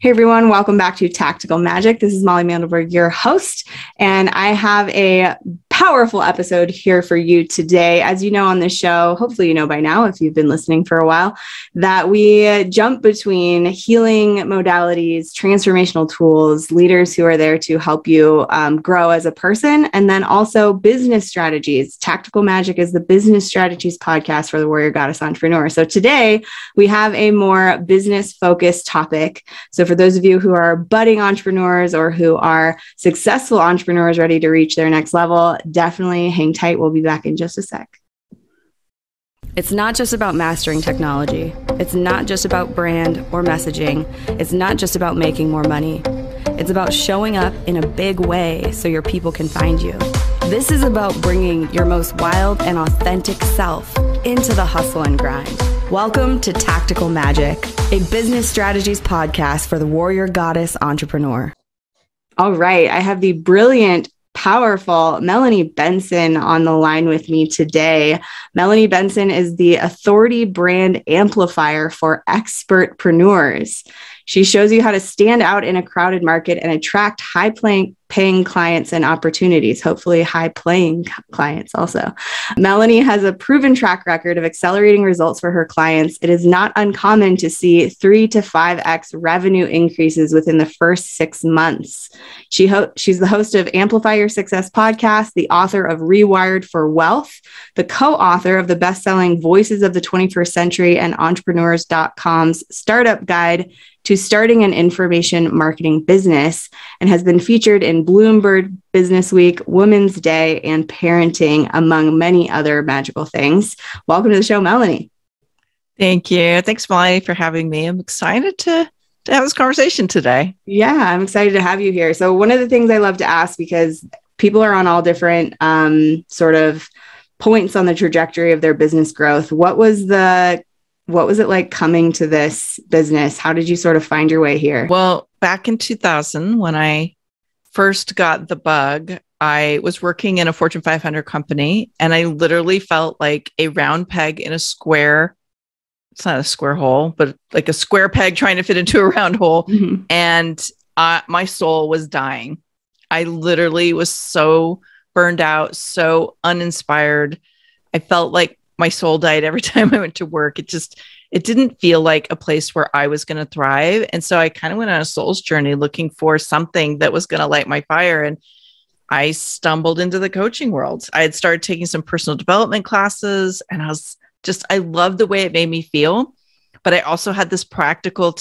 Hey everyone, welcome back to Tactical Magic. This is Molly Mandelberg, your host, and I have a powerful episode here for you today. As you know on this show, hopefully you know by now if you've been listening for a while, that we jump between healing modalities, transformational tools, leaders who are there to help you grow as a person, and then also business strategies. Tactical Magic is the business strategies podcast for the Warrior Goddess Entrepreneur. So today we have a more business-focused topic. So for those of you who are budding entrepreneurs or who are successful entrepreneurs ready to reach their next level, definitely hang tight. We'll be back in just a sec. It's not just about mastering technology. It's not just about brand or messaging. It's not just about making more money. It's about showing up in a big way so your people can find you. This is about bringing your most wild and authentic self into the hustle and grind. Welcome to Tactical Magic, a business strategies podcast for the Warrior Goddess Entrepreneur. All right. I have the brilliant, powerful Melanie Benson on the line with me today. Melanie Benson is the authority brand amplifier for Expert-preneurs. She shows you how to stand out in a crowded market and attract high-paying clients and opportunities, hopefully high-paying clients also. Melanie has a proven track record of accelerating results for her clients. It is not uncommon to see 3 to 5x revenue increases within the first 6 months. She's the host of Amplify Your Success Podcast, the author of Rewired for Wealth, the co-author of the best-selling Voices of the 21st Century and Entrepreneurs.com's Startup Guide to Starting an Information Marketing Business, and has been featured in Bloomberg BusinessWeek, Women's Day, and Parenting, among many other magical things. Welcome to the show, Melanie. Thank you. Thanks, Molly, for having me. I'm excited to have this conversation today. Yeah, I'm excited to have you here. So one of the things I love to ask, because people are on all different sort of points on the trajectory of their business growth, what was it like coming to this business? How did you sort of find your way here? Well, back in 2000, when I first got the bug, I was working in a Fortune 500 company, and I literally felt like a round peg in a square. It's not a square hole, but like a square peg trying to fit into a round hole. Mm-hmm. And my soul was dying. I literally was so burned out, so uninspired. I felt like my soul died every time I went to work. It didn't feel like a place where I was going to thrive. And so I kind of went on a soul's journey looking for something that was going to light my fire. And I stumbled into the coaching world. I had started taking some personal development classes, and I loved the way it made me feel. But I also had this practical,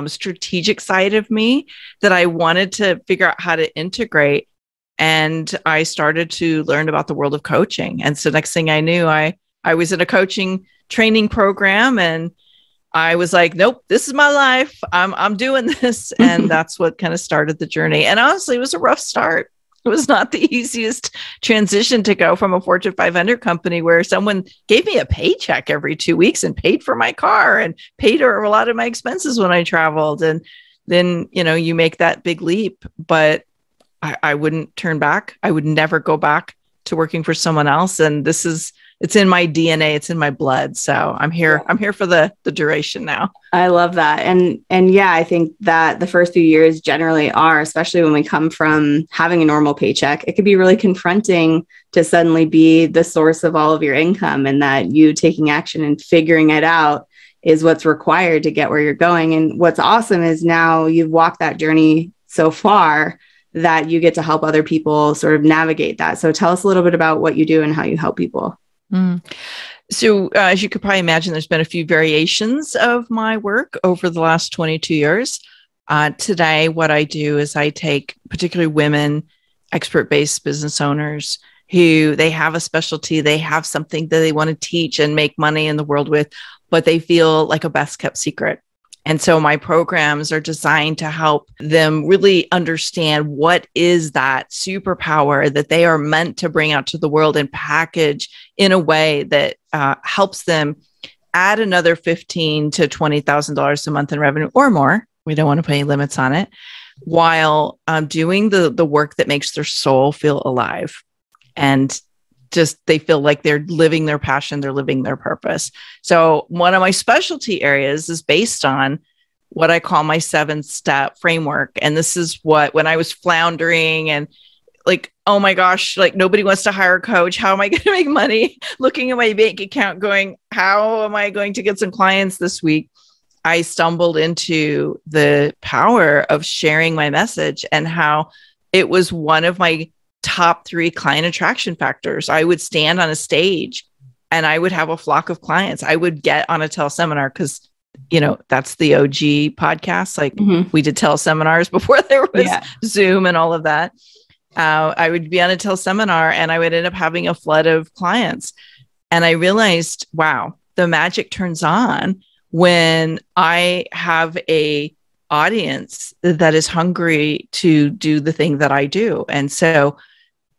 strategic side of me that I wanted to figure out how to integrate. And I started to learn about the world of coaching. And so next thing I knew, I was in a coaching training program, and I was like, nope, this is my life. I'm doing this. And that's what kind of started the journey. And honestly, it was a rough start. It was not the easiest transition to go from a Fortune 500 company where someone gave me a paycheck every 2 weeks and paid for my car and paid for a lot of my expenses when I traveled. And then, you make that big leap, but I wouldn't turn back. I would never go back to working for someone else. And it's in my DNA, it's in my blood. So I'm here. Yeah. I'm here for the duration now. I love that. And yeah, I think that the first few years generally are, especially when we come from having a normal paycheck, it could be really confronting to suddenly be the source of all of your income, and that you taking action and figuring it out is what's required to get where you're going. And what's awesome is now you've walked that journey so far that you get to help other people sort of navigate that. So tell us a little bit about what you do and how you help people. So as you could probably imagine, there's been a few variations of my work over the last 22 years. Today, what I do is I take particularly women, expert-based business owners who they have a specialty, they have something that they want to teach and make money in the world with, but they feel like a best kept secret. And so my programs are designed to help them really understand what is that superpower that they are meant to bring out to the world and package in a way that helps them add another $15,000 to $20,000 a month in revenue or more. We don't want to put any limits on it, while doing the work that makes their soul feel alive. And just they feel like they're living their passion, they're living their purpose. So one of my specialty areas is based on what I call my 7-step framework. And this is what, when I was floundering and like, oh my gosh, like nobody wants to hire a coach. How am I going to make money? Looking at my bank account going, how am I going to get some clients this week? I stumbled into the power of sharing my message and how it was one of my top 3 client attraction factors. I would stand on a stage and I would have a flock of clients. I would get on a teleseminar because, you know, that's the OG podcast. Like we did teleseminars before there was Zoom and all of that. I would be on a teleseminar and I would end up having a flood of clients. And I realized, wow, the magic turns on when I have a audience that is hungry to do the thing that I do. And so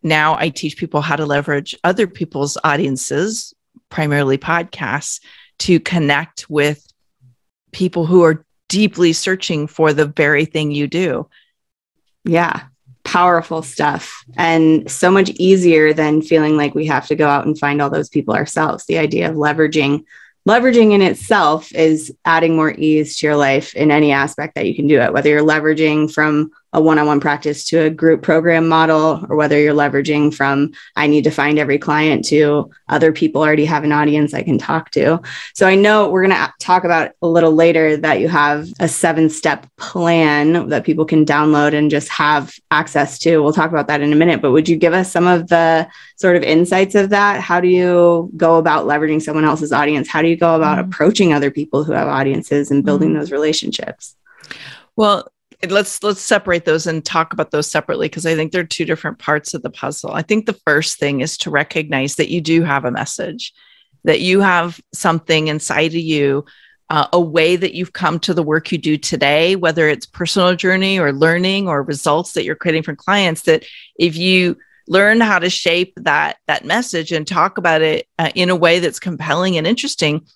now I teach people how to leverage other people's audiences, primarily podcasts, to connect with people who are deeply searching for the very thing you do. Yeah. Powerful stuff. And so much easier than feeling like we have to go out and find all those people ourselves. The idea of leveraging in itself is adding more ease to your life in any aspect that you can do it, whether you're leveraging from a one-on-one practice to a group program model, or whether you're leveraging from, I need to find every client, to other people already have an audience I can talk to. So I know we're going to talk about a little later that you have a 7-step plan that people can download and just have access to. We'll talk about that in a minute, but would you give us some of the sort of insights of that? How do you go about leveraging someone else's audience? How do you go about approaching other people who have audiences and building those relationships? Well, let's separate those and talk about those separately, because I think they're 2 different parts of the puzzle. I think the first thing is to recognize that you do have a message, that you have something inside of you, a way that you've come to the work you do today, whether it's personal journey or learning or results that you're creating for clients, that if you learn how to shape that message and talk about it in a way that's compelling and interesting,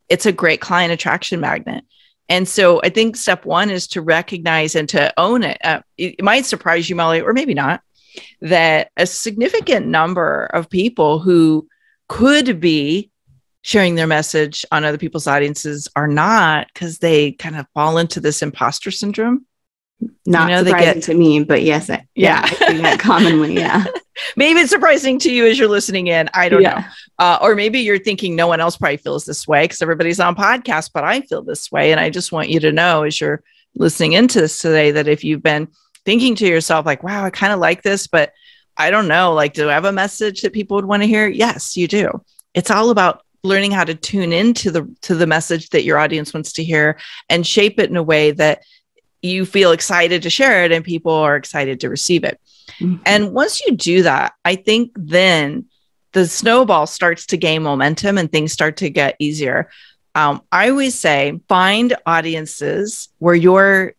it's a great client attraction magnet. And so I think step 1 is to recognize and to own it. It might surprise you, Molly, or maybe not, that a significant number of people who could be sharing their message on other people's audiences are not, because they kind of fall into this imposter syndrome. Not surprising to me, but yes, I see that commonly. Yeah. Maybe it's surprising to you as you're listening in. I don't know. Or maybe you're thinking no one else probably feels this way because everybody's on podcasts, but I feel this way. And I just want you to know as you're listening into this today, that if you've been thinking to yourself like, wow, I kind of like this, but I don't know, like, do I have a message that people would want to hear? Yes, you do. It's all about learning how to tune into the message that your audience wants to hear and shape it in a way that you feel excited to share it and people are excited to receive it. And once you do that, I think then the snowball starts to gain momentum and things start to get easier. I always say, find audiences where your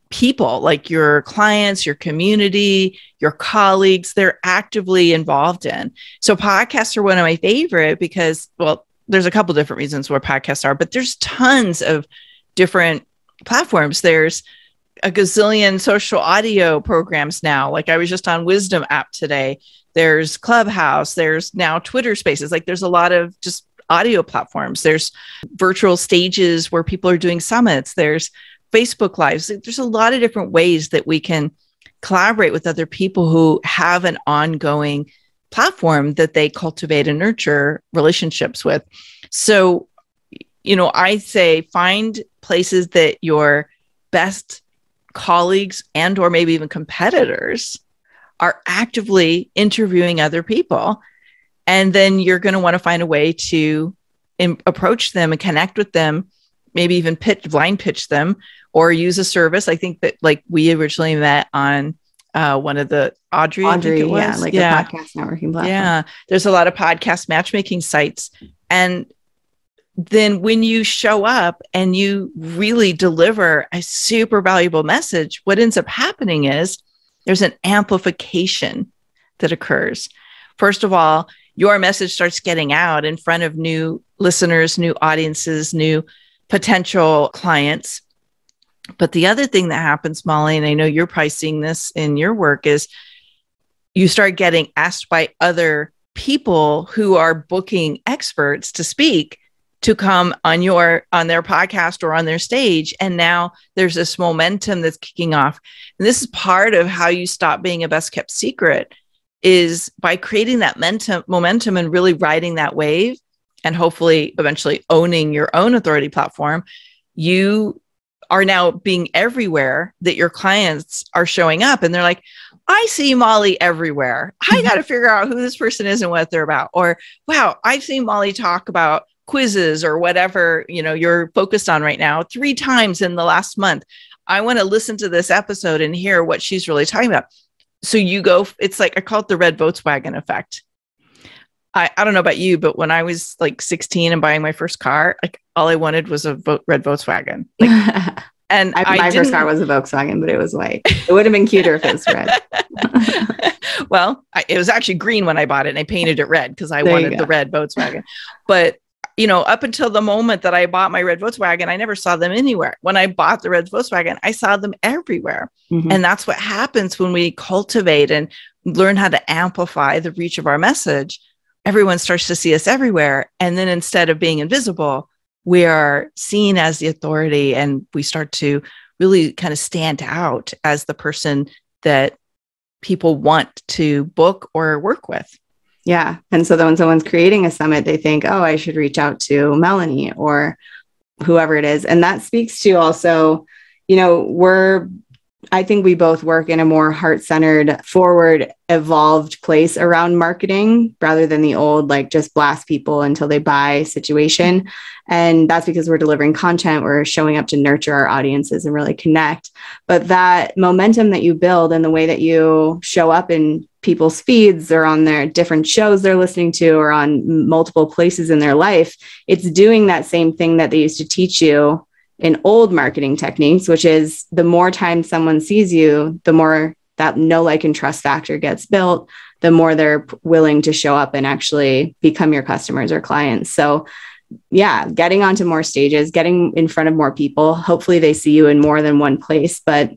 people, like your clients, your community, your colleagues, they're actively involved in. So podcasts are one of my favorite because, well, there's a couple different reasons where podcasts are, but there's tons of different platforms. There's a gazillion social audio programs now. Like I was just on Wisdom app today. There's Clubhouse. There's now Twitter Spaces. Like there's a lot of just audio platforms. There's virtual stages where people are doing summits. There's Facebook Lives. There's a lot of different ways that we can collaborate with other people who have an ongoing platform that they cultivate and nurture relationships with. So, you know, I say find places that your best colleagues and or maybe even competitors are actively interviewing other people. And then you're going to want to find a way to approach them and connect with them, maybe even blind pitch them or use a service. I think that like we originally met on one of the Audrey, I think it was. A podcast networking platform. Yeah. There's a lot of podcast matchmaking sites. And then when you show up and you really deliver a super valuable message, what ends up happening is there's an amplification that occurs. First of all, your message starts getting out in front of new listeners, new audiences, new potential clients. But the other thing that happens, Molly, and I know you're probably seeing this in your work, is you start getting asked by other people who are booking experts to speak to come on their podcast or on their stage. And now there's this momentum that's kicking off. And this is part of how you stop being a best kept secret, is by creating that momentum and really riding that wave, and hopefully eventually owning your own authority platform. You are now being everywhere that your clients are showing up, and they're like, I see Molly everywhere. I got to figure out who this person is and what they're about. Or, wow, I've seen Molly talk about quizzes or whatever, you're focused on right now 3 times in the last month. I want to listen to this episode and hear what she's really talking about. So you go, it's like, I call it the red Volkswagen effect. I don't know about you, but when I was like 16 and buying my first car, like all I wanted was a red Volkswagen. Like, and my first car was a Volkswagen, but it was white. It would have been cuter if it was red. Well, it was actually green when I bought it, and I painted it red because I wanted the red Volkswagen. But up until the moment that I bought my red Volkswagen, I never saw them anywhere. When I bought the red Volkswagen, I saw them everywhere. Mm-hmm. And that's what happens when we cultivate and learn how to amplify the reach of our message. Everyone starts to see us everywhere. And then instead of being invisible, we are seen as the authority, and we start to really kind of stand out as the person that people want to book or work with. Yeah. And so then when someone's creating a summit, they think, oh, I should reach out to Melanie or whoever it is. And that speaks to also, I think we both work in a more heart-centered, forward, evolved place around marketing rather than the old, like just blast people until they buy situation. And that's because we're delivering content. We're showing up to nurture our audiences and really connect. But that momentum that you build and the way that you show up in people's feeds or on their different shows they're listening to or on multiple places in their life, it's doing that same thing that they used to teach you in old marketing techniques, which is the more time someone sees you, the more that know, like, and trust factor gets built, the more they're willing to show up and actually become your customers or clients. So yeah, getting onto more stages, getting in front of more people, hopefully they see you in more than one place. But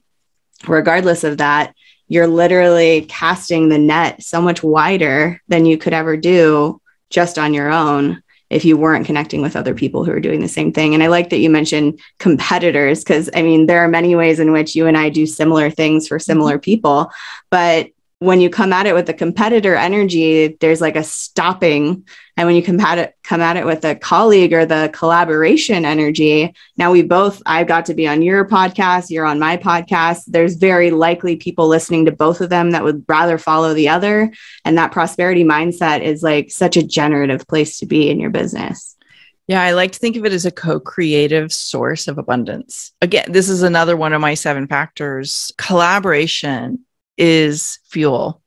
regardless of that, you're literally casting the net so much wider than you could ever do just on your own if you weren't connecting with other people who are doing the same thing. And I like that you mentioned competitors, because there are many ways in which you and I do similar things for similar people. But when you come at it with the competitor energy, there's like a stopping. And when you come at it with a colleague or the collaboration energy, now I've got to be on your podcast, you're on my podcast. There's very likely people listening to both of them that would rather follow the other. And that prosperity mindset is like such a generative place to be in your business. Yeah, I like to think of it as a co-creative source of abundance. Again, this is another one of my 7 factors. Collaboration is fuel.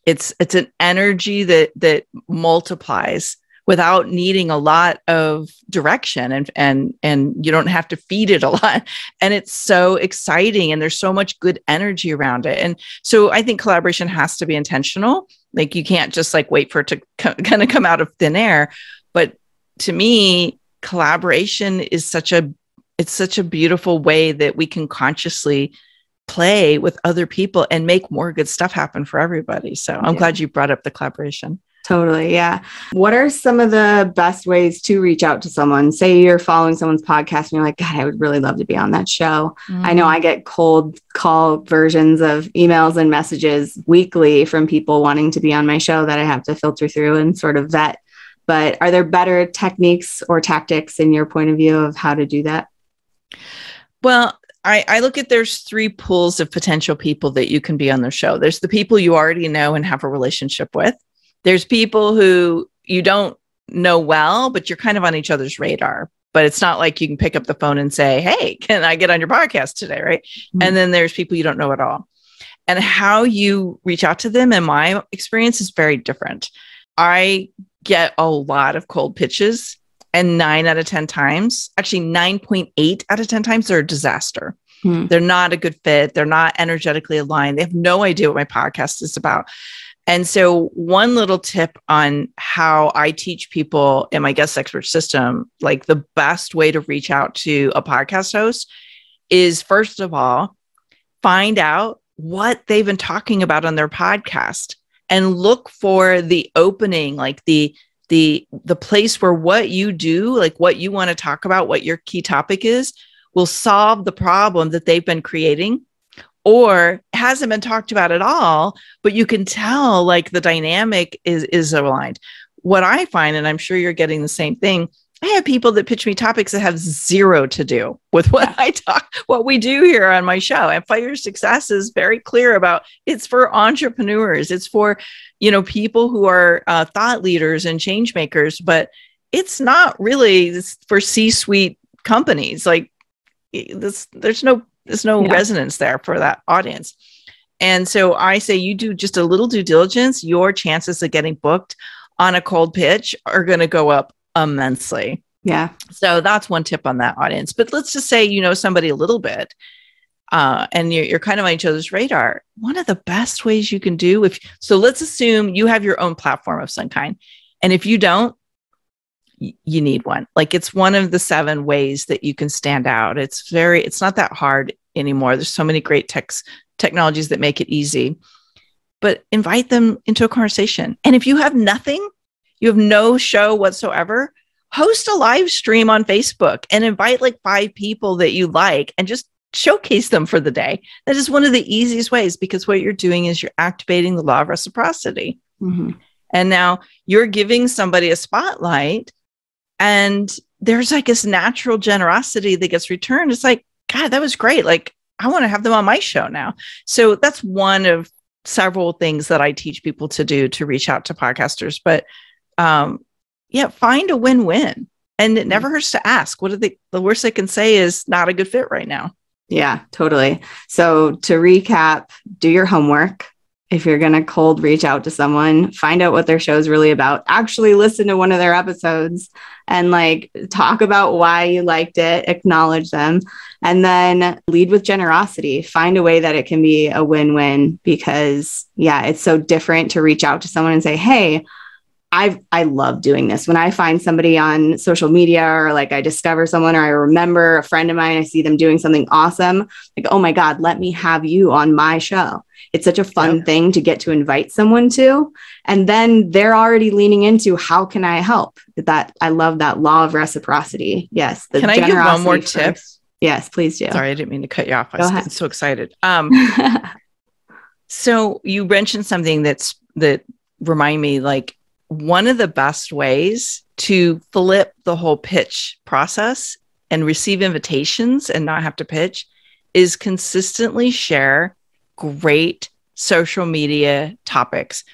It's an energy that multiplies without needing a lot of direction, and you don't have to feed it a lot. And it's so exciting, and there's so much good energy around it. And so I think collaboration has to be intentional. Like, you can't just like wait for it to kind of come out of thin air. But to me, collaboration is such a beautiful way that we can consciously play with other people and make more good stuff happen for everybody. So I'm glad you brought up the collaboration. Totally. Yeah. What are some of the best ways to reach out to someone? Say you're following someone's podcast and you're like, God, I would really love to be on that show. Mm-hmm. I know I get cold call versions of emails and messages weekly from people wanting to be on my show that I have to filter through and sort of vet. But are there better techniques or tactics in your point of view of how to do that? Well, I look at there's 3 pools of potential people that you can be on the show. There's the people you already know and have a relationship with. There's people who you don't know well, but you're kind of on each other's radar. But it's not like you can pick up the phone and say, hey, can I get on your podcast today? Right. Mm-hmm. And then there's people you don't know at all. And how you reach out to them, in my experience, is very different. I get a lot of cold pitches. And 9 out of 10 times, actually 9.8 out of 10 times, they're a disaster. They're not a good fit. They're not energetically aligned. They have no idea what my podcast is about. And so one little tip on how I teach people in my guest expert system, like the best way to reach out to a podcast host is, first of all, find out what they've been talking about on their podcast and look for the opening, like the the place where what you do, like what you want to talk about, what your key topic is, will solve the problem that they've been creating, or hasn't been talked about at all, but you can tell like the dynamic is aligned. What I find, and I'm sure you're getting the same thing, I have people that pitch me topics that have zero to do with what we do here on my show. Amplify Your Success is very clear about it's for entrepreneurs. It's for, people who are thought leaders and change makers, but it's not really for C-suite companies. Like there's no resonance there for that audience. And so I say you do just a little due diligence, your chances of getting booked on a cold pitch are going to go up immensely. Yeah. So that's one tip on that audience. But let's just say you know somebody a little bit, and you're kind of on each other's radar. One of the best ways you can do so let's assume you have your own platform of some kind. And if you don't, you need one. Like it's one of the 7 ways that you can stand out. It's not that hard anymore. There's so many great technologies that make it easy, but invite them into a conversation. And if you have nothing, you have no show whatsoever, host a live stream on Facebook and invite like 5 people that you like and just showcase them for the day. That is one of the easiest ways, because what you're doing is you're activating the law of reciprocity. Mm-hmm. And now you're giving somebody a spotlight, and there's like this natural generosity that gets returned. It's like, God, that was great. Like, I want to have them on my show now. So that's one of several things that I teach people to do to reach out to podcasters. But find a win-win, and it never hurts to ask. The worst they can say is not a good fit right now. Yeah, totally. So to recap, do your homework. If you're going to cold reach out to someone, find out what their show is really about. Actually listen to one of their episodes and like talk about why you liked it, acknowledge them, and then lead with generosity. Find a way that it can be a win-win, because it's so different to reach out to someone and say, hey, I love doing this. When I find somebody on social media, or like I discover someone, or I remember a friend of mine, I see them doing something awesome. Like, oh my God, let me have you on my show. It's such a fun thing to get to invite someone to. And then they're already leaning into, how can I help? I love that law of reciprocity. Yes. Can I give one more tip? Yes, please do. Sorry, I didn't mean to cut you off. I was getting so excited. So you mentioned something that remind me, like, one of the best ways to flip the whole pitch process and receive invitations and not have to pitch is consistently share great social media topics.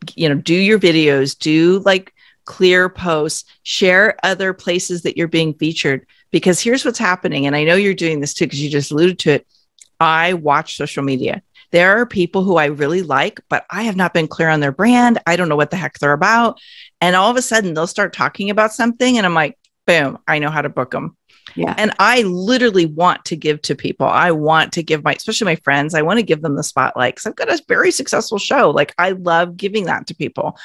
Do your videos, do like clear posts, share other places that you're being featured, because here's what's happening. And I know you're doing this too, because you just alluded to it. I watch social media. There are people who I really like, but I have not been clear on their brand. I don't know what the heck they're about. And all of a sudden they'll start talking about something, and I'm like, boom, I know how to book them. Yeah. And I literally want to give to people. I want to give especially my friends, I want to give them the spotlight, because I've got a very successful show. Like, I love giving that to people.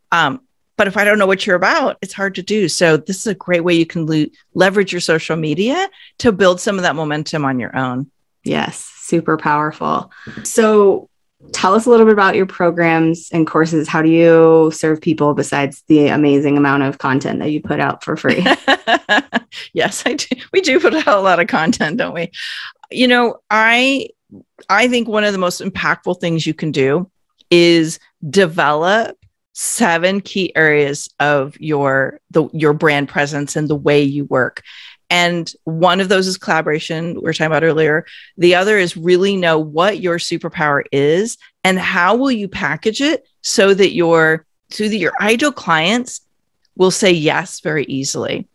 But if I don't know what you're about, it's hard to do. So this is a great way you can leverage your social media to build some of that momentum on your own. Yes, super powerful. So tell us a little bit about your programs and courses. How do you serve people besides the amazing amount of content that you put out for free? Yes, I do. We do put out a lot of content, don't we? I think one of the most impactful things you can do is develop 7 key areas of your brand presence and the way you work. And one of those is collaboration, we were talking about earlier. The other is really know what your superpower is and how will you package it so that your ideal clients will say yes very easily.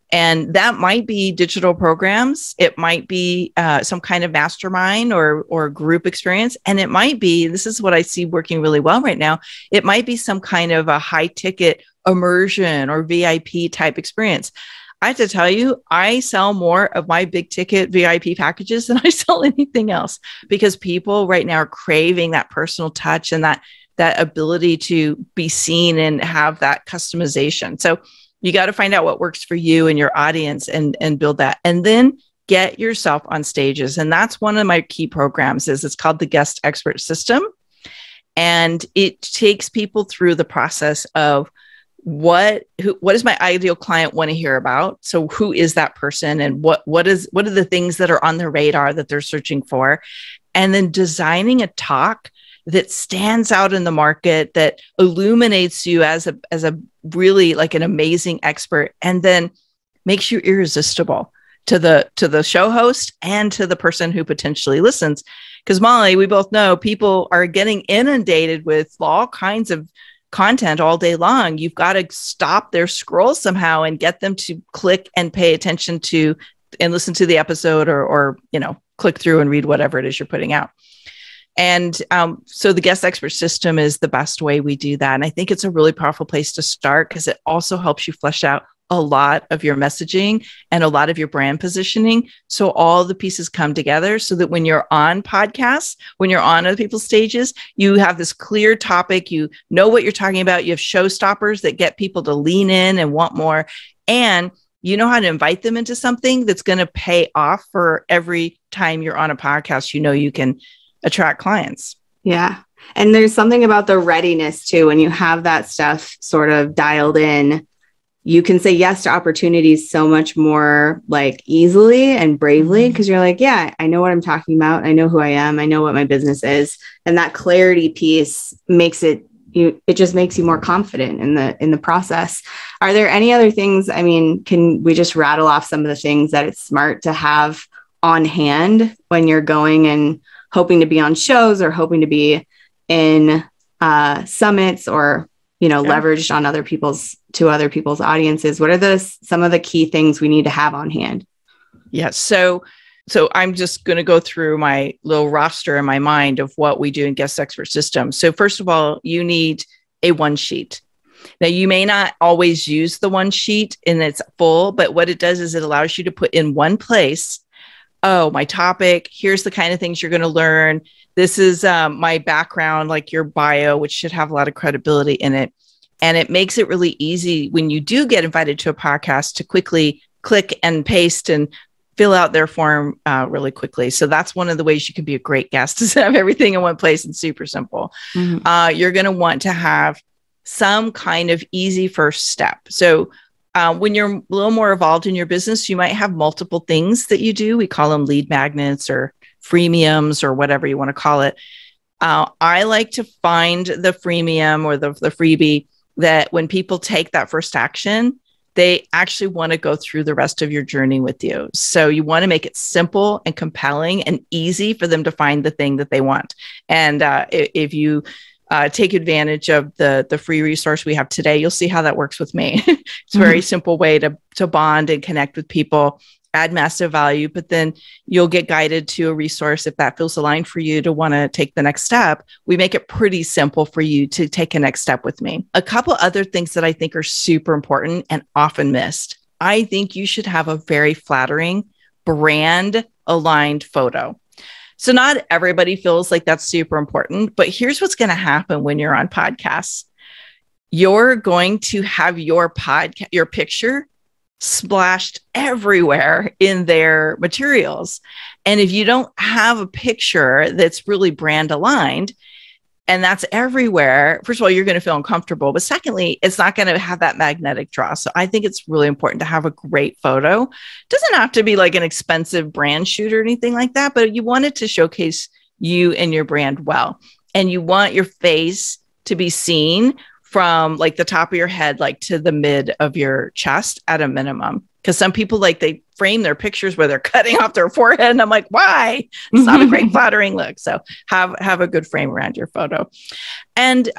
And that might be digital programs. It might be some kind of mastermind or group experience. And it might be, this is what I see working really well right now, it might be some kind of a high ticket immersion or VIP type experience. I have to tell you, I sell more of my big ticket VIP packages than I sell anything else, because people right now are craving that personal touch and that ability to be seen and have that customization. So you got to find out what works for you and your audience and build that. And then get yourself on stages. And that's one of my key programs. It's called the Guest Expert System. And it takes people through the process of what does my ideal client want to hear about? So who is that person, and what are the things that are on their radar that they're searching for? And then designing a talk that stands out in the market, that illuminates you as a really like an amazing expert, and then makes you irresistible to the show host and to the person who potentially listens. Because Molly, we both know people are getting inundated with all kinds of content all day long. You've got to stop their scroll somehow and get them to click and pay attention to and listen to the episode, or click through and read whatever it is you're putting out. And so the guest expert system is the best way we do that. And I think it's a really powerful place to start, because it also helps you flesh out a lot of your messaging and a lot of your brand positioning. So all the pieces come together so that when you're on podcasts, when you're on other people's stages, you have this clear topic, you know what you're talking about, you have showstoppers that get people to lean in and want more. And you know how to invite them into something that's going to pay off for every time you're on a podcast. You can attract clients. Yeah. And there's something about the readiness too. When you have that stuff sort of dialed in, you can say yes to opportunities so much more like easily and bravely, because you're like, yeah, I know what I'm talking about. I know who I am. I know what my business is. And that clarity piece makes it just makes you more confident in the process. Are there any other things? I mean, can we just rattle off some of the things that it's smart to have on hand when you're going and hoping to be on shows, or hoping to be in summits, or leveraged on other people's audiences? What are some of the key things we need to have on hand? Yeah. So I'm just going to go through my little roster in my mind of what we do in Guest Expert System. So first of all, you need a one sheet. Now, you may not always use the one sheet in its full, but what it does is it allows you to put in one place, oh, my topic, here's the kind of things you're going to learn. This is my background, like your bio, which should have a lot of credibility in it. And it makes it really easy when you do get invited to a podcast to quickly click and paste and fill out their form really quickly. So that's one of the ways you can be a great guest, is have everything in one place and super simple. Mm-hmm. You're going to want to have some kind of easy first step. So when you're a little more evolved in your business, you might have multiple things that you do. We call them lead magnets or freemiums or whatever you want to call it. I like to find the freemium or the freebie that when people take that first action, they actually want to go through the rest of your journey with you. So you want to make it simple and compelling and easy for them to find the thing that they want. And if you take advantage of the free resource we have today, you'll see how that works with me. It's a very simple way to bond and connect with people, add massive value, but then you'll get guided to a resource if that feels aligned for you to want to take the next step. We make it pretty simple for you to take a next step with me. A couple other things that I think are super important and often missed. I think you should have a very flattering brand aligned photo. So not everybody feels like that's super important, but here's what's going to happen when you're on podcasts. You're going to have your picture splashed everywhere in their materials. And if you don't have a picture that's really brand aligned, and that's everywhere, first of all, you're going to feel uncomfortable. But secondly, it's not going to have that magnetic draw. So I think it's really important to have a great photo. It doesn't have to be like an expensive brand shoot or anything like that, but you want it to showcase you and your brand well. And you want your face to be seen from like the top of your head, like to the mid of your chest at a minimum. Because some people they frame their pictures where they're cutting off their forehead. And I'm like, why? It's not a great flattering look. So have a good frame around your photo. And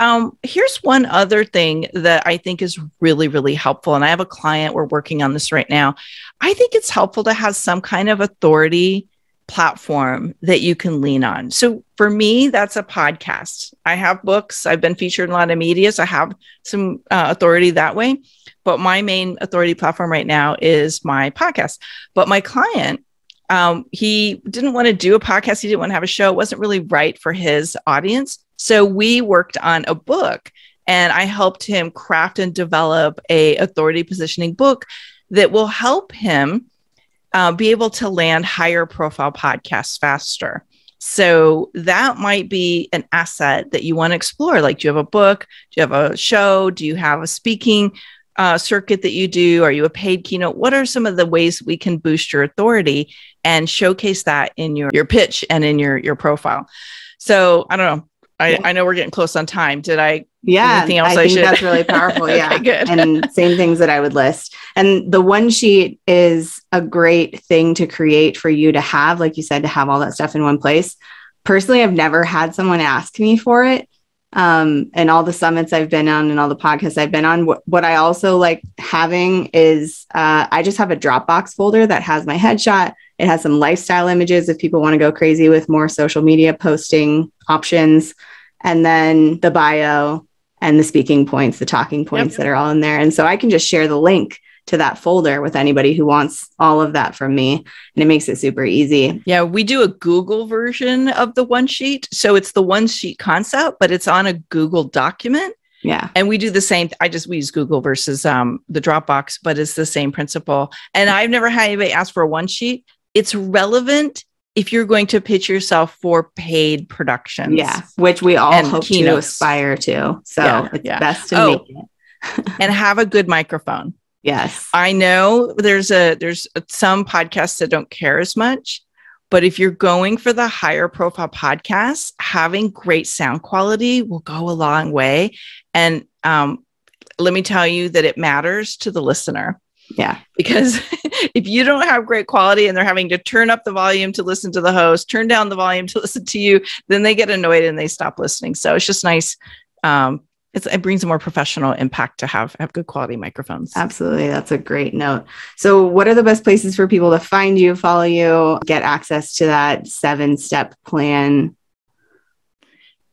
here's one other thing that I think is really, really helpful. And I have a client, we're working on this right now. I think it's helpful to have some kind of authority platform that you can lean on. So for me, that's a podcast. I have books. I've been featured in a lot of media, so I have some authority that way. But my main authority platform right now is my podcast. But my client, he didn't want to do a podcast. He didn't want to have a show. It wasn't really right for his audience. So we worked on a book, and I helped him craft and develop a authority positioning book that will help him be able to land higher profile podcasts faster. So that might be an asset that you want to explore. Like, do you have a book? Do you have a show? Do you have a speaking circuit that you do? Are you a paid keynote? What are some of the ways we can boost your authority and showcase that in your pitch and in your profile? So I don't know. I know we're getting close on time. Did I? Yeah, anything else I think that's really powerful. Yeah. Okay, good. And same things that I would list. And the one sheet is a great thing to create for you to have, like you said, to have all that stuff in one place. Personally, I've never had someone ask me for it. And all the summits I've been on and all the podcasts I've been on, what I also like having is I just have a Dropbox folder that has my headshot. It has some lifestyle images if people want to go crazy with more social media posting options, and then the bio and the speaking points, the talking points that are all in there. And so I can just share the link to that folder with anybody who wants all of that from me. And it makes it super easy. Yeah, we do a Google version of the one sheet. So it's the one sheet concept, but it's on a Google document. Yeah. And we do the same. We use Google versus the Dropbox, but it's the same principle. And I've never had anybody ask for a one sheet. It's relevant if you're going to pitch yourself for paid productions. Yeah. Which we all hope keynotes. to aspire to. So it's best to make it. And have a good microphone. Yes. I know there's some podcasts that don't care as much, but if you're going for the higher profile podcasts, having great sound quality will go a long way. And let me tell you that it matters to the listener. Yeah. Because if you don't have great quality and they're having to turn up the volume to listen to the host, turn down the volume to listen to you, then they get annoyed and they stop listening. So it's just nice. It brings a more professional impact to have good quality microphones. Absolutely. That's a great note. So what are the best places for people to find you, follow you, get access to that 7-step plan?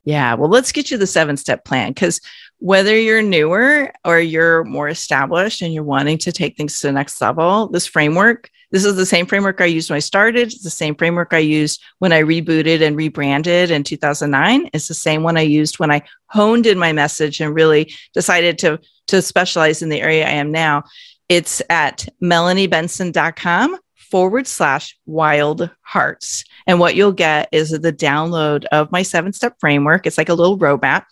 Yeah, well, let's get you the 7-step plan, because whether you're newer or you're more established and you're wanting to take things to the next level, this is the same framework I used when I started. It's the same framework I used when I rebooted and rebranded in 2009. It's the same one I used when I honed in my message and really decided to specialize in the area I am now. It's at melaniebenson.com/wild hearts. And what you'll get is the download of my 7-step framework. It's like a little roadmap,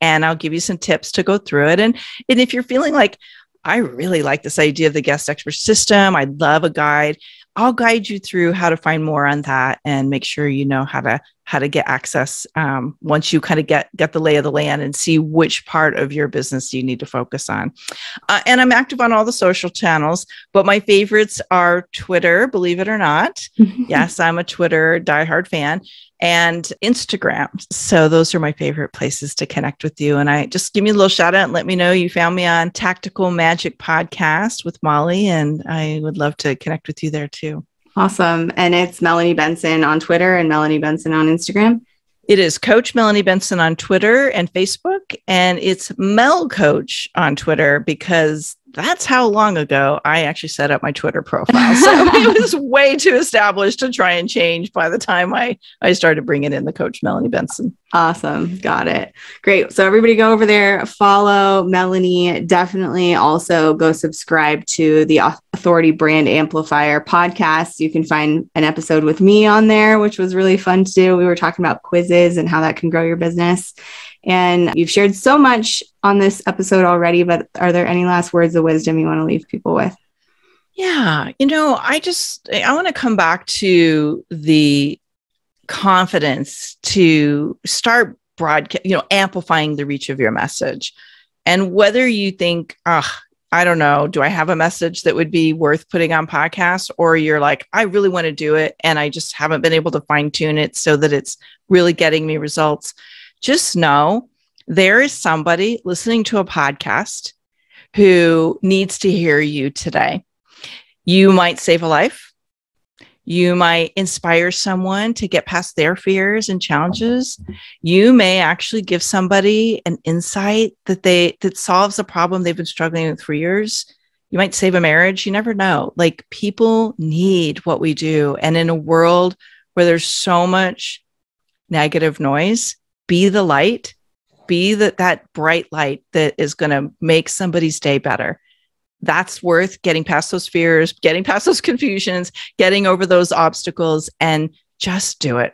and I'll give you some tips to go through it. And if you're feeling like, I really like this idea of the guest expert system, I love a guide, I'll guide you through how to find more on that and make sure you know how to get access once you kind of get the lay of the land and see which part of your business you need to focus on. And I'm active on all the social channels, but my favorites are Twitter, believe it or not. Yes, I'm a Twitter diehard fan, and Instagram. So those are my favorite places to connect with you. And I just give me a little shout out and let me know you found me on Tactical Magic Podcast with Molly, and I would love to connect with you there too. Awesome. And it's Melanie Benson on Twitter and Melanie Benson on Instagram. It is Coach Melanie Benson on Twitter and Facebook, and it's Mel Coach on Twitter, because that's how long ago I actually set up my Twitter profile. So it was way too established to try and change by the time I started bringing in the Coach Melanie Benson. Awesome. Got it. Great. So everybody go over there, follow Melanie. Definitely also go subscribe to the Authority Brand Amplifier podcast. You can find an episode with me on there, which was really fun to do. We were talking about quizzes and how that can grow your business. And you've shared so much on this episode already, but are there any last words of wisdom you want to leave people with? Yeah. I want to come back to the confidence to start amplifying the reach of your message. And whether you think, I don't know, do I have a message that would be worth putting on podcasts? Or you're like, I really want to do it, and I just haven't been able to fine tune it so that it's really getting me results. Just know there is somebody listening to a podcast who needs to hear you today. You might save a life. You might inspire someone to get past their fears and challenges. You may actually give somebody an insight that solves a problem they've been struggling with for years. You might save a marriage. You never know. Like, people need what we do. And in a world where there's so much negative noise, be the light, be that bright light that is going to make somebody's day better. That's worth getting past those fears, getting past those confusions, getting over those obstacles, and just do it.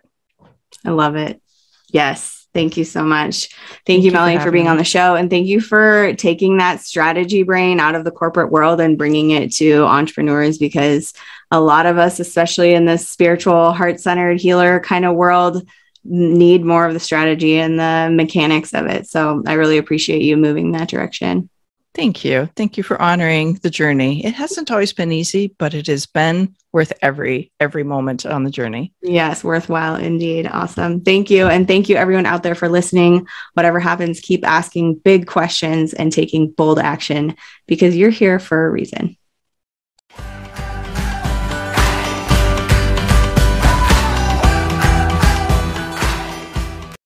I love it. Yes. Thank you so much. Thank you, Melanie, for being on the show. And thank you for taking that strategy brain out of the corporate world and bringing it to entrepreneurs, because a lot of us, especially in this spiritual, heart-centered healer kind of world, need more of the strategy and the mechanics of it. So I really appreciate you moving in that direction. Thank you. Thank you for honoring the journey. It hasn't always been easy, but it has been worth every moment on the journey. Yes, worthwhile indeed. Awesome. Thank you. And thank you everyone out there for listening. Whatever happens, keep asking big questions and taking bold action, because you're here for a reason.